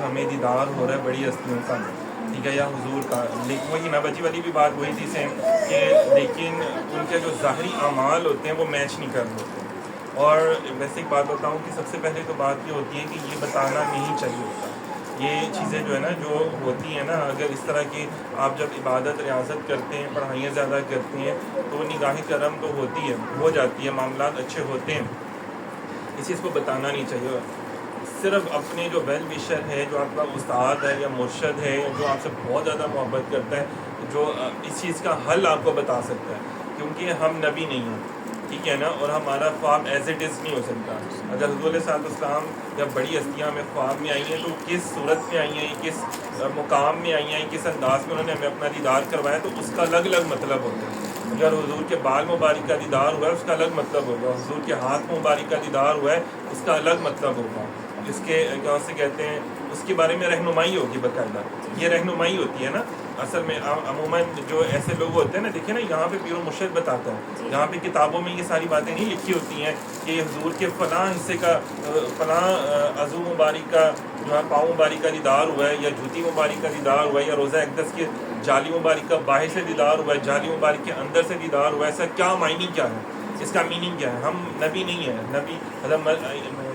ہمیں دیدار ہو رہا ہے بڑی ہستیوں کا، ٹھیک ہے، یا حضور کا، لیکن وہی نا بچی والی بھی بات وہی تھی سیم کہ لیکن ان کے جو ظاہری اعمال ہوتے ہیں وہ میچ نہیں کر رہے ہوتے. اور ویسے ایک بات بتاؤں کہ سب سے پہلے تو بات یہ ہوتی ہے کہ یہ بتانا نہیں چاہیے ہوتا. یہ چیزیں جو ہے نا جو ہوتی ہیں نا، اگر اس طرح کی آپ جب عبادت ریاضت کرتے ہیں، پڑھائیاں زیادہ کرتے ہیں تو نگاہ کرم تو ہوتی ہے، ہو جاتی ہے، معاملات اچھے ہوتے ہیں، اس چیز کو بتانا نہیں چاہیے. صرف اپنے جو ویل وشر ہے، جو آپ کا استاد ہے یا مرشد ہے، جو آپ سے بہت زیادہ محبت کرتا ہے، جو اس چیز کا حل آپ کو بتا سکتا ہے، کیونکہ ہم نبی نہیں ہیں، ٹھیک ہے نا، اور ہمارا خواب ایز اٹ از نہیں ہو سکتا. اگر حضور علیہ السلام یا بڑی ہستیاں ہمیں خواب میں آئی ہیں تو کس صورت میں آئی ہیں، کس مقام میں آئی ہیں، کس انداز میں انہوں نے ہمیں اپنا دیدار کروایا، تو اس کا الگ الگ مطلب ہوتا ہے. اگر حضور کے بال مبارک کا دیدار ہوا ہے اس کا الگ مطلب ہوگا، حضور کے ہاتھ مبارک کا دیدار ہوا ہے اس کا الگ مطلب ہوگا. اس کے کیا سے کہتے ہیں، اس کے بارے میں رہنمائی ہوگی باقاعدہ. یہ رہنمائی ہوتی ہے نا اصل میں. عموماً جو ایسے لوگ ہوتے ہیں نا، دیکھیں نا یہاں پہ پیر و مرشد بتاتا ہے، یہاں پہ کتابوں میں یہ ساری باتیں نہیں لکھی ہوتی ہیں کہ حضور کے فلاں حصے کا فلاں عضو مبارک کا جو ہے پاؤں مبارک کا دیدار ہوا ہے، یا جوتی مبارک کا دیدار ہوا ہے، یا روزہ اقدس کے جالی مبارک کا باہر سے دیدار ہوا ہے، جالی مبارک کے اندر سے دیدار ہوا ہے. ایسا کیا معنی کیا ہے، اس کا میننگ کیا ہے؟ ہم نبی نہیں ہیں. نبی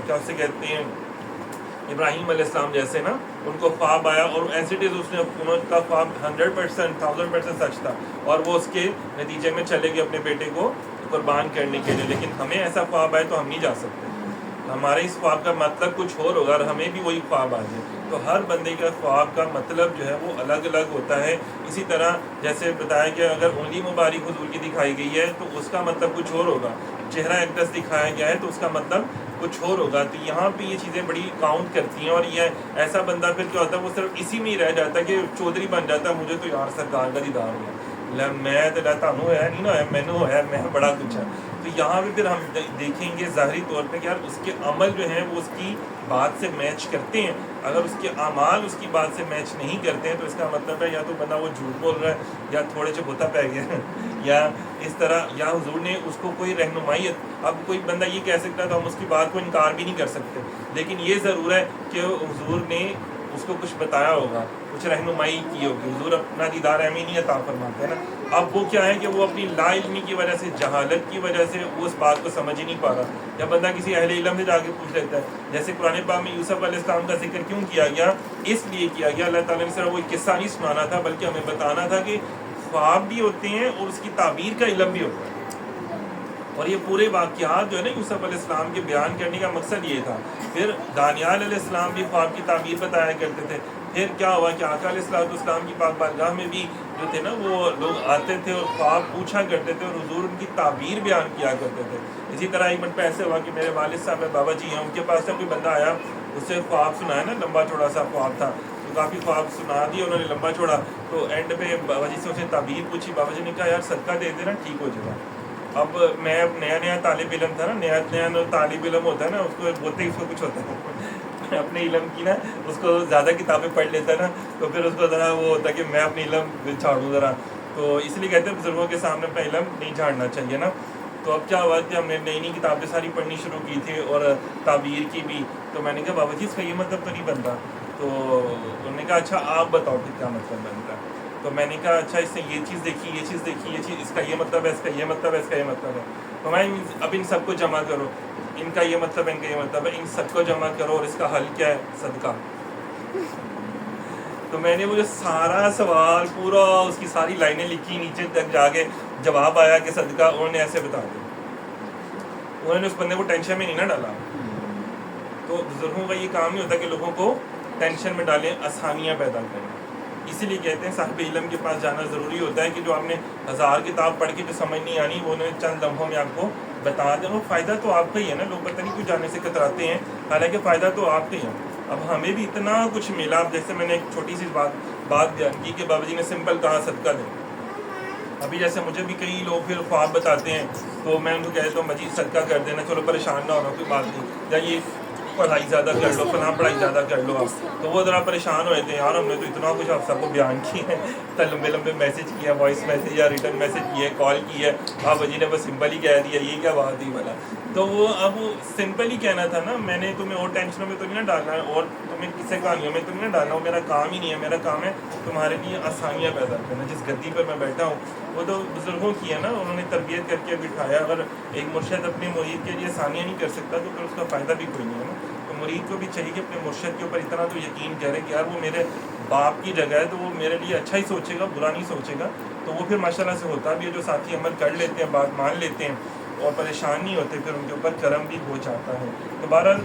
کیا سے کہتے ہیں، ابراہیم علیہ السلام جیسے نا، ان کو خواب آیا اور ایز اٹ از ان کا خواب 100% 1000% سچ تھا، اور وہ اس کے نتیجے میں چلے گئے اپنے بیٹے کو قربان کرنے کے لیے. لیکن ہمیں ایسا خواب آئے تو ہم نہیں جا سکتے. ہمارے اس خواب کا مطلب کچھ اور ہوگا، اور ہمیں بھی وہی خواب آ جائے. تو ہر بندے کا خواب کا مطلب جو ہے وہ الگ الگ ہوتا ہے. اسی طرح جیسے بتایا کہ اگر انگلی مبارک حضور کی دکھائی گئی ہے تو اس کا مطلب کچھ اور ہوگا، چہرہ اقدس دکھایا گیا ہے تو اس کا مطلب کچھ اور ہوگا. تو یہاں پہ یہ چیزیں بڑی کاؤنٹ کرتی ہیں. اور یہ ایسا بندہ پھر کیا ہوتا ہے، وہ صرف اسی میں ہی رہ جاتا ہے کہ چودھری بن جاتا ہے، مجھے تو یار سرکار کا دیدار ہوا، میں تو تانوں ہوا نہیں نا، مینو ہوا، میں بڑا کچھ ہے. تو یہاں پہ پھر ہم دیکھیں گے ظاہری طور پہ کہ یار اس کے عمل جو ہیں وہ اس کی بات سے میچ کرتے ہیں. اگر اس کے اعمال اس کی بات سے میچ نہیں کرتے ہیں تو اس کا مطلب ہے یا تو بندہ وہ جھوٹ بول رہا ہے، یا تھوڑے سے بھوتا پہ گیا ہے، یا اس طرح، یا حضور نے اس کو کوئی رہنمائی. اب کوئی بندہ یہ کہہ سکتا ہے تو ہم اس کی بات کو انکار بھی نہیں کر سکتے، لیکن یہ ضرور ہے کہ حضور نے اس کو کچھ بتایا ہوگا، کچھ رہنمائی کی ہوگی. حضور اپنا دیدار امی نہیں عطا فرماتے ہیں نا. اب وہ کیا ہے کہ وہ اپنی لا علمی کی وجہ سے، جہالت کی وجہ سے وہ اس بات کو سمجھ ہی نہیں پا رہا. یا بندہ کسی اہل علم سے جا کے پوچھ لیتا ہے. جیسے قرآن پاک میں یوسف علیہ السلام کا ذکر کیوں کیا گیا؟ اس لیے کیا گیا، اللہ تعالیٰ نے صرف وہ قصہ نہیں سنانا تھا بلکہ ہمیں بتانا تھا کہ خواب بھی ہوتے ہیں اور اس کی تعبیر کا علم بھی ہوتا ہے. اور یہ پورے واقعات جو ہے نا یوسف علیہ السلام کے بیان کرنے کا مقصد یہ تھا. پھر دانیال علیہ السلام بھی خواب کی تعبیر بتایا کرتے تھے. پھر کیا ہوا کہ آقا علیہ السلام کی پاک بارگاہ میں بھی جو تھے نا وہ لوگ آتے تھے اور خواب پوچھا کرتے تھے اور حضور ان کی تعبیر بیان کیا کرتے تھے. اسی طرح ایک منٹ پہ ایسے ہوا کہ میرے والد صاحب بابا جی ہیں، ان کے پاس جب کوئی بندہ آیا، اس سے خواب سنایا نا، لمبا چوڑا سا خواب تھا، تو کافی خواب سنا دیا انہوں نے لمبا چوڑا. تو اینڈ پہ بابا جی سے اسے تعبیر پوچھی. بابا جی نے کہا یار صدقہ دے دینا، ٹھیک ہو جائے گا. اب میں نیا طالب علم تھا نا، نیا طالب علم ہوتا ہے نا، اس کو بولتے ہی اس کو کچھ ہوتا ہے اپنے علم کی نا، اس کو زیادہ کتابیں پڑھ لیتا ہے نا، تو پھر اس کو ذرا وہ ہوتا ہے کہ میں اپنے علم جھاڑوں ذرا. تو اس لیے کہتے ہیں بزرگوں کے سامنے اپنا علم نہیں جھاڑنا چاہیے نا. تو اب کیا ہوا کہ ہم نے نئی کتابیں ساری پڑھنی شروع کی تھی اور تعبیر کی بھی. تو میں نے کہا بابا جی اس کا یہ مطلب تو نہیں بنتا. تو انہوں نے کہا اچھا آپ بتاؤ پھر کیا مطلب بنتا ہے. تو میں نے کہا اچھا اس سے یہ چیز دیکھی، یہ چیز دیکھی، یہ چیز، اس کا یہ مطلب ہے، اس کا یہ مطلب ہے، اس کا یہ مطلب ہے. تو میں اب ان سب کو جمع کرو، ان کا یہ مطلب ہے، ان کا یہ مطلب ہے، ان سب کو جمع کرو اور اس کا حل کیا ہے؟ صدقہ. تو میں نے وہ جو سارا سوال پورا اس کی ساری لائنیں لکھی، نیچے تک جا کے جواب آیا کہ صدقہ. انہوں نے ایسے بتا دیا. انہوں نے اس بندے کو ٹینشن میں نہیں نہ ڈالا. تو بزرگوں کا یہ کام نہیں ہوتا کہ لوگوں کو ٹینشن میں ڈالیں، آسانیاں پیدا کریں. اسی لیے کہتے ہیں صاحب علم کے پاس جانا ضروری ہوتا ہے کہ جو آپ نے 1000 کتاب پڑھ کے جو سمجھ نہیں آنی وہ انہوں نے چند لمحوں میں آپ کو بتا دیں. اور فائدہ تو آپ کا ہی ہے نا. لوگ پتہ نہیں کیوں جانے سے کتراتے ہیں، حالانکہ فائدہ تو آپ کا ہی ہے. اب ہمیں بھی اتنا کچھ ملا. اب جیسے میں نے ایک چھوٹی سی بات بیان کی کہ بابا جی نے سمپل کہا صدقہ دیں. ابھی جیسے مجھے بھی کئی لوگ پھر خواب بتاتے ہیں تو میں ان کو کہتا ہوں مجید صدقہ کر دینا، چلو پریشان نہ ہونا، کوئی بات نہیں، یا یہ پڑھائی زیادہ کر لو، فلاں پڑھائی زیادہ کر لو آپ. تو وہ ذرا پریشان ہوئے تھے، یار ہم نے تو اتنا کچھ آپ سب کو بیان کیا ہے، اتنا لمبے میسج کیا، وائس میسج یا ریٹرن میسج کیا ہے، کال کی ہے، بابا جی نے بس سمپل ہی کہہ دیا، یہ کیا بات ہی بلا. تو وہ اب سمپل ہی کہنا تھا نا، میں نے تمہیں اور ٹینشنوں میں تو نہیں نہ ڈالنا ہے، اور تمہیں کسی کہانیوں میں تو نہیں نہ ڈالنا، وہ میرا کام ہی نہیں ہے. میرا کام ہے تمہارے لیے آسانیاں پیدا کرنا. جس گدی پر میں بیٹھا ہوں وہ تو بزرگوں کی ہے نا، انہوں نے تربیت کر کے بٹھایا. اگر ایک مرشد اپنے مرید کے لیے آسانیاں نہیں کر سکتا تو پھر اس کا فائدہ بھی کوئی نہیں ہے نا. تو مرید کو بھی چاہیے کہ اپنے مرشد کے اوپر اتنا تو یقین کرے کہ یار وہ میرے باپ کی جگہ ہے، تو وہ میرے لیے اچھا ہی سوچے گا، برا نہیں سوچے گا. تو وہ پھر ماشاء اللہ سے ہوتا بھی ہے. جو ساتھی عمل کر لیتے ہیں، بات مان لیتے ہیں اور پریشان نہیں ہوتے، پھر ان کے اوپر کرم بھی ہو جاتا ہے. تو بہرحال